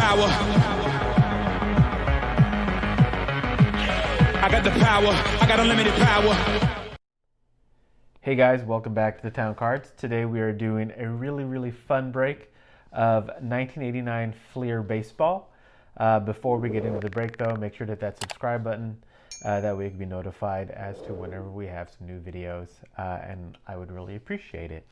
power. I got the power. I got unlimited power. Hey guys, welcome back to the Town Cards. Today we are doing a really fun break of 1989 FLEER baseball. Before we get into the break though, make sure to hit that subscribe button. That way you can be notified as to whenever we have some new videos, and I would really appreciate it.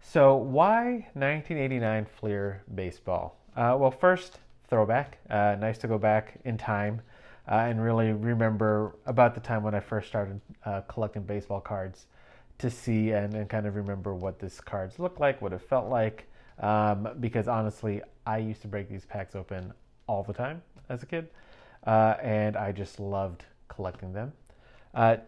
So why 1989 FLEER baseball? Well, first, throwback. Nice to go back in time and really remember about the time when I first started collecting baseball cards to see and kind of remember what these cards looked like, what it felt like, because honestly, I used to break these packs open all the time as a kid, and I just loved collecting them.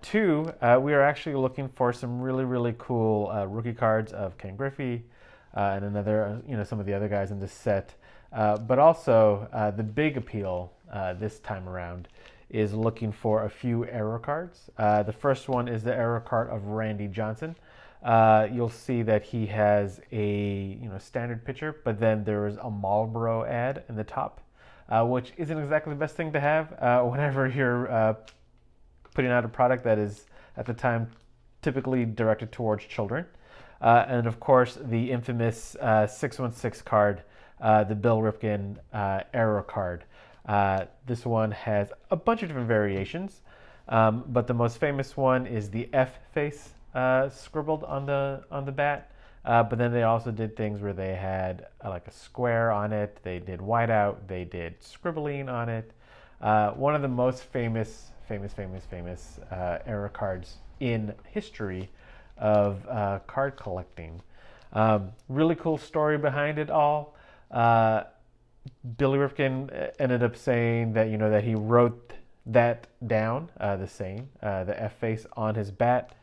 Two, we are actually looking for some really cool rookie cards of Ken Griffey and another, some of the other guys in this set. But also, the big appeal this time around is looking for a few error cards. The first one is the error card of Randy Johnson. You'll see that he has a standard pitcher, but then there is a Marlboro ad in the top, which isn't exactly the best thing to have whenever you're putting out a product that is at the time typically directed towards children. And of course, the infamous 616 card, the Bill Ripken error card. This one has a bunch of different variations, but the most famous one is the F face scribbled on the bat. But then they also did things where they had like a square on it. They did whiteout. They did scribbling on it. One of the most famous error cards in history of card collecting. Really cool story behind it all. Billy Ripken ended up saying that that he wrote that down, the F face on his bat,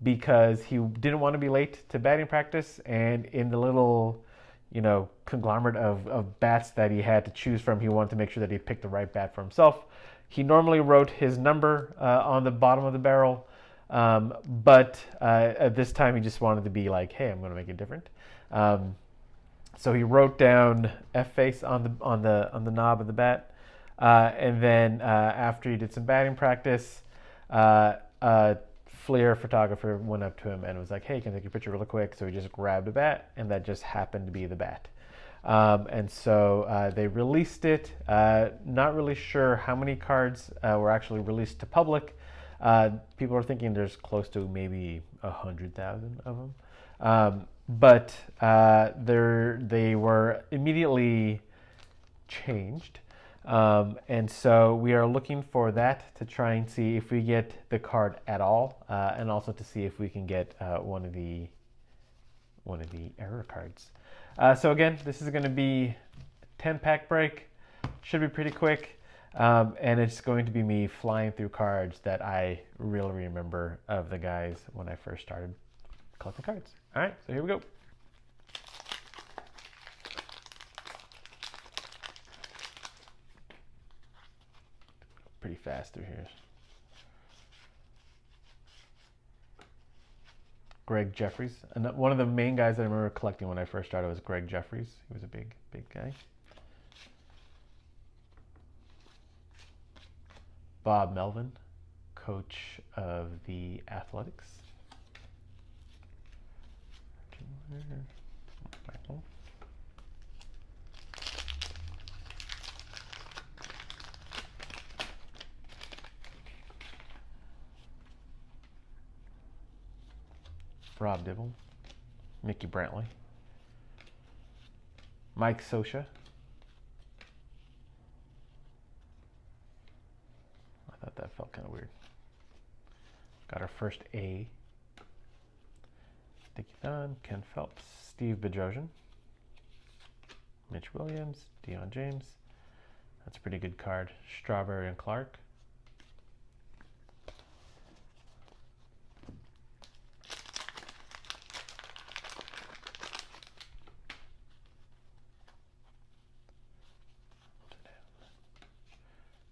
because he didn't want to be late to batting practice, and in the little conglomerate of bats that he had to choose from, he wanted to make sure that he picked the right bat for himself. He normally wrote his number on the bottom of the barrel, but at this time he just wanted to be like, hey, I'm going to make it different. So he wrote down F face on the knob of the bat, and then after he did some batting practice, a FLEER photographer went up to him and was like, hey, can I take your picture real quick? So he just grabbed a bat, and that just happened to be the bat. And so they released it. Not really sure how many cards were actually released to public. People are thinking there's close to maybe 100,000 of them. But they were immediately changed. And so we are looking for that to try and see if we get the card at all, and also to see if we can get one of the error cards. So again, this is going to be a 10-pack break. Should be pretty quick. And it's going to be me flying through cards that I really remember of the guys when I first started collecting cards. All right, so here we go. Pretty fast through here. Greg Jeffries. And one of the main guys that I remember collecting when I first started was Greg Jeffries. He was a big guy. Bob Melvin, coach of the Athletics. Michael. Rob Dibble, Mickey Brantley, Mike Scioscia. I thought that felt kind of weird. Got our first A. Dickie Dunn, Ken Phelps, Steve Bedrosian, Mitch Williams, Deion James. That's a pretty good card. Strawberry and Clark.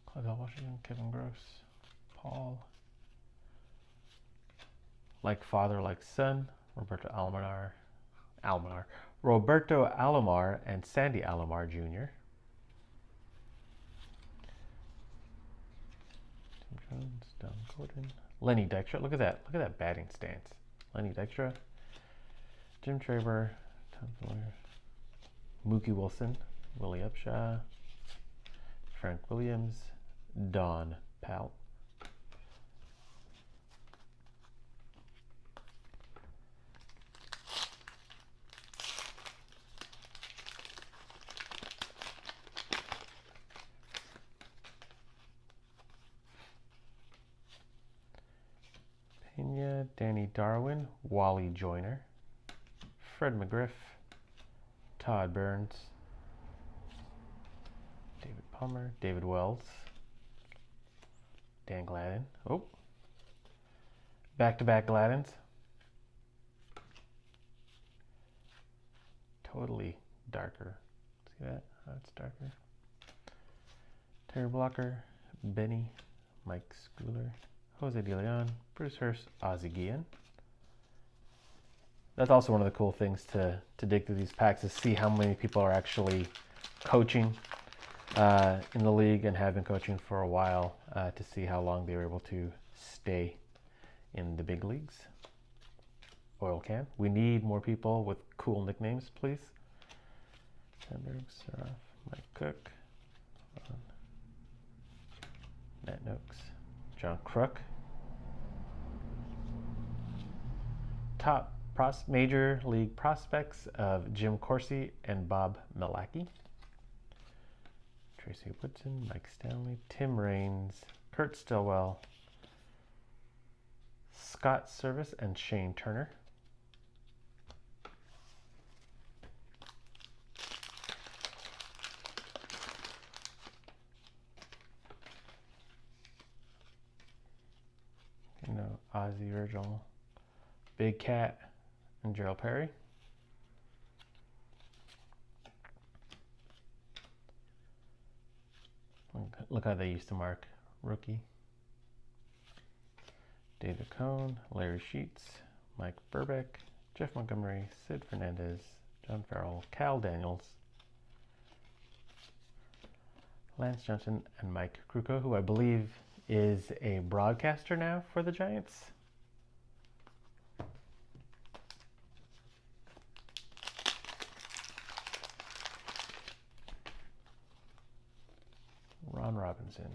Claudel Washington, Kevin Gross, Paul. Like Father, Like Son, Roberto Alomar, and Sandy Alomar Jr. Tim Jones, Don Gordon, Lenny Dykstra. Look at that. Look at that batting stance. Lenny Dykstra, Jim Traber, Tom Fuller, Mookie Wilson, Willie Upshaw, Frank Williams, Don Powell. Pena, Danny Darwin, Wally Joyner, Fred McGriff, Todd Burns, David Palmer, David Wells, Dan Gladden. Oh, back-to-back Gladdens. Totally darker. See that? How it's darker. Terry Blocker, Benny, Mike Schooler, Jose De Leon, Bruce Hurst, Ozzie Guillen. That's also one of the cool things to dig through these packs is see how many people are actually coaching in the league and have been coaching for a while to see how long they were able to stay in the big leagues. Oil Can. We need more people with cool nicknames, please. Sandberg, Seraph, Mike Cook, Matt Noakes, John Crook. Top major league prospects of Jim Corsi and Bob Milacki. Tracy Woodson, Mike Stanley, Tim Raines, Kurt Stillwell, Scott Service, and Shane Turner. You know, Ozzie Virgil, Big Cat, and Gerald Perry. Look how they used to mark rookie. David Cohn, Larry Sheets, Mike Burbeck, Jeff Montgomery, Sid Fernandez, John Farrell, Cal Daniels, Lance Johnson, and Mike Krukow, who I believe is a broadcaster now for the Giants. Ron Robinson,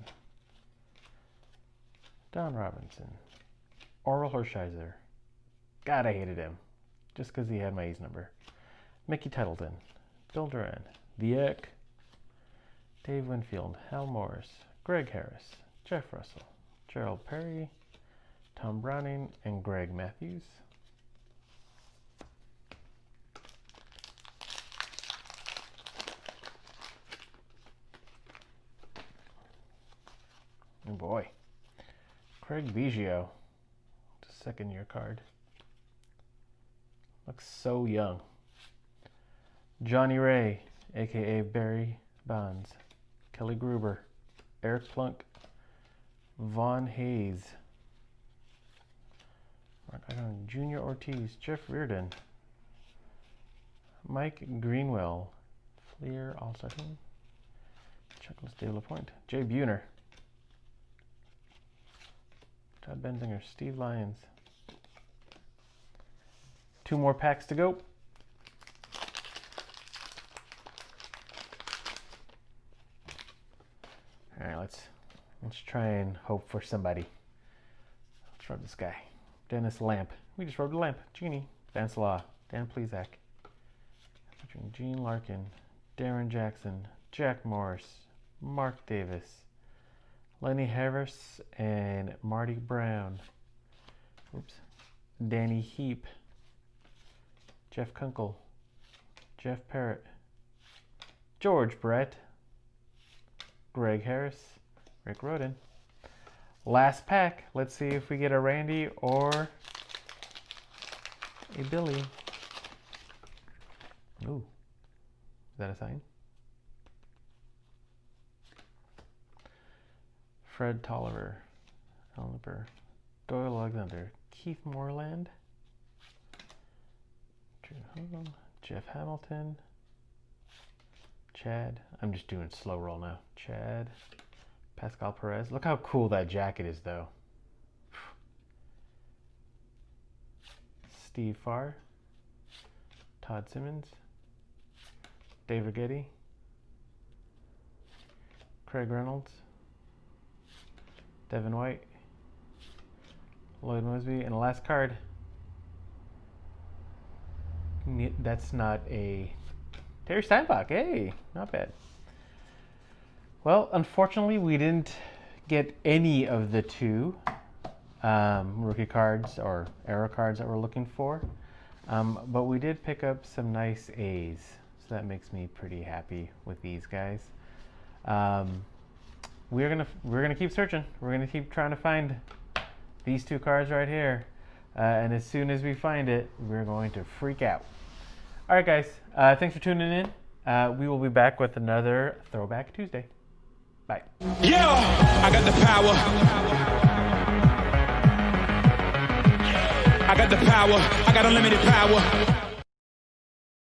Don Robinson, Oral Hershiser. God, I hated him just because he had my A's number. Mickey Tettleton, Bill Duran, The Eck, Dave Winfield, Hal Morris, Greg Harris, Jeff Russell, Gerald Perry, Tom Browning, and Greg Matthews. Oh boy. Craig Biggio. Second year card. Looks so young. Johnny Ray, aka Barry Bonds. Kelly Gruber. Eric Plunk. Vaughn Hayes. Junior Ortiz. Jeff Reardon. Mike Greenwell. FLEER All-Star Team. Checklist De La Pointe. Jay Buhner. Todd Benzinger, Steve Lyons. 2 more packs to go. All right, let's try and hope for somebody. Let's rub this guy. Dennis Lamp. We just rubbed a lamp. Genie. Vance Law. Dan Plezak. Gene Larkin. Darren Jackson. Jack Morris. Mark Davis. Lenny Harris and Marty Brown. Oops. Danny Heap. Jeff Kunkel. Jeff Parrott. George Brett. Greg Harris. Rick Roden. Last pack. Let's see if we get a Randy or a Billy. Ooh. Is that a sign? Fred Tolliver, Al Nipper, Doyle Alexander, Keith Moreland, Drew Hogan, Jeff Hamilton, Chad. I'm just doing slow roll now. Chad, Pascal Perez. Look how cool that jacket is, though. Steve Farr. Todd Simmons. David Getty. Craig Reynolds. Devin White. Lloyd Mosby. And the last card. That's not a Terry Steinbach. Hey, not bad. Well, unfortunately, we didn't get any of the two rookie cards or era cards that we're looking for, but we did pick up some nice A's, so that makes me pretty happy with these guys. We're gonna keep searching. We're gonna keep trying to find these two cards right here, and as soon as we find it, we're going to freak out. All right, guys. Thanks for tuning in. We will be back with another Throwback Tuesday. Bye. Yeah, I got the power. I got the power. I got unlimited power.